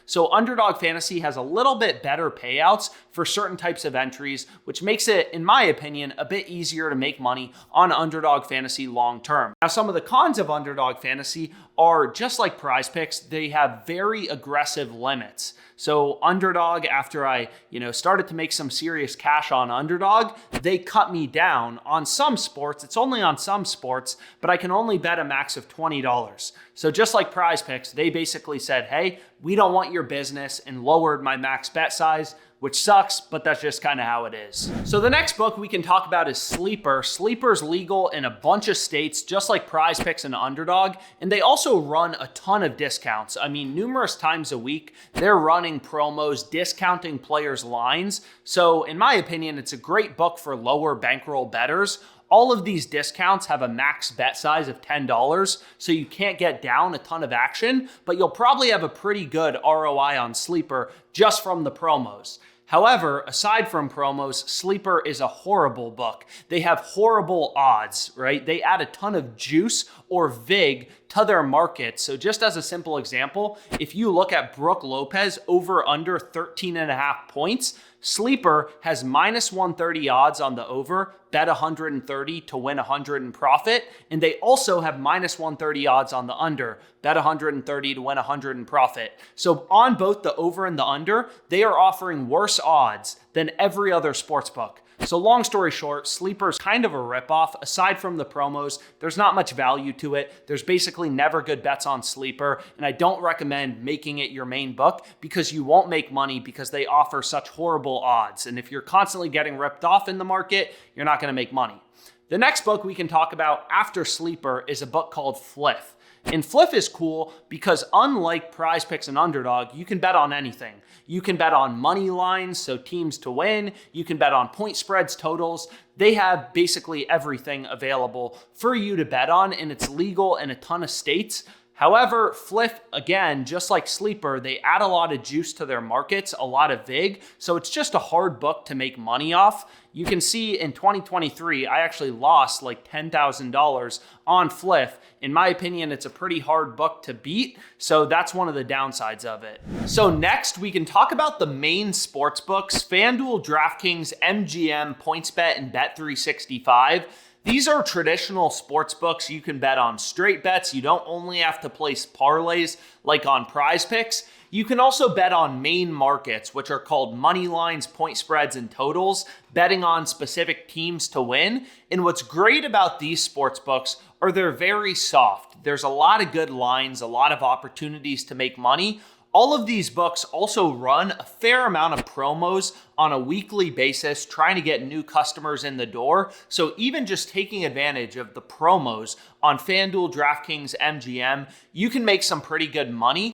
So Underdog Fantasy has a little bit better payouts for certain types of entries, which makes it, in my opinion, a bit easier to make money on Underdog Fantasy long term. Now, some of the cons of Underdog Fantasy are just like Prize Picks, they have very aggressive limits. So Underdog, after I, started to make some serious cash on Underdog, they cut me down on some sports. It's only on some sports, but I can only bet a max of $20. So just like Prize Picks, they basically said, hey, we don't want your business, and lowered my max bet size, which sucks, but that's just kind of how it is. So the next book we can talk about is Sleeper. Sleeper's legal in a bunch of states, just like Prize Picks and Underdog, and they also run a ton of discounts. I mean, numerous times a week, they're running promos, discounting players' lines. So in my opinion, it's a great book for lower bankroll bettors. All of these discounts have a max bet size of $10, so you can't get down a ton of action, but you'll probably have a pretty good ROI on Sleeper just from the promos. However, aside from promos, Sleeper is a horrible book. They have horrible odds, right? They add a ton of juice or vig to their market. So just as a simple example, if you look at Brooke Lopez over under 13.5 points, Sleeper has minus 130 odds on the over, bet 130 to win 100 in profit. And they also have minus 130 odds on the under, bet 130 to win 100 in profit. So on both the over and the under, they are offering worse odds than every other sports book. So long story short, Sleeper's kind of a ripoff. Aside from the promos, there's not much value to it. There's basically never good bets on Sleeper, and I don't recommend making it your main book because you won't make money because they offer such horrible odds. And if you're constantly getting ripped off in the market, you're not going to make money. The next book we can talk about after Sleeper is a book called Fliff. And Fliff is cool because unlike Prize Picks and Underdog, you can bet on anything. You can bet on money lines, so teams to win. You can bet on point spreads, totals. They have basically everything available for you to bet on, and it's legal in a ton of states. However, Fliff, again, just like Sleeper, they add a lot of juice to their markets, a lot of vig, so it's just a hard book to make money off. You can see in 2023, I actually lost like $10,000 on Fliff. In my opinion, it's a pretty hard book to beat, so that's one of the downsides of it. So next, we can talk about the main sports books, FanDuel, DraftKings, MGM, PointsBet, and Bet365. These are traditional sports books. You can bet on straight bets. You don't only have to place parlays like on Prize Picks. You can also bet on main markets, which are called money lines, point spreads, and totals, betting on specific teams to win. And what's great about these sports books are they're very soft. There's a lot of good lines, a lot of opportunities to make money. All of these books also run a fair amount of promos on a weekly basis, trying to get new customers in the door. So even just taking advantage of the promos on FanDuel, DraftKings, MGM, you can make some pretty good money.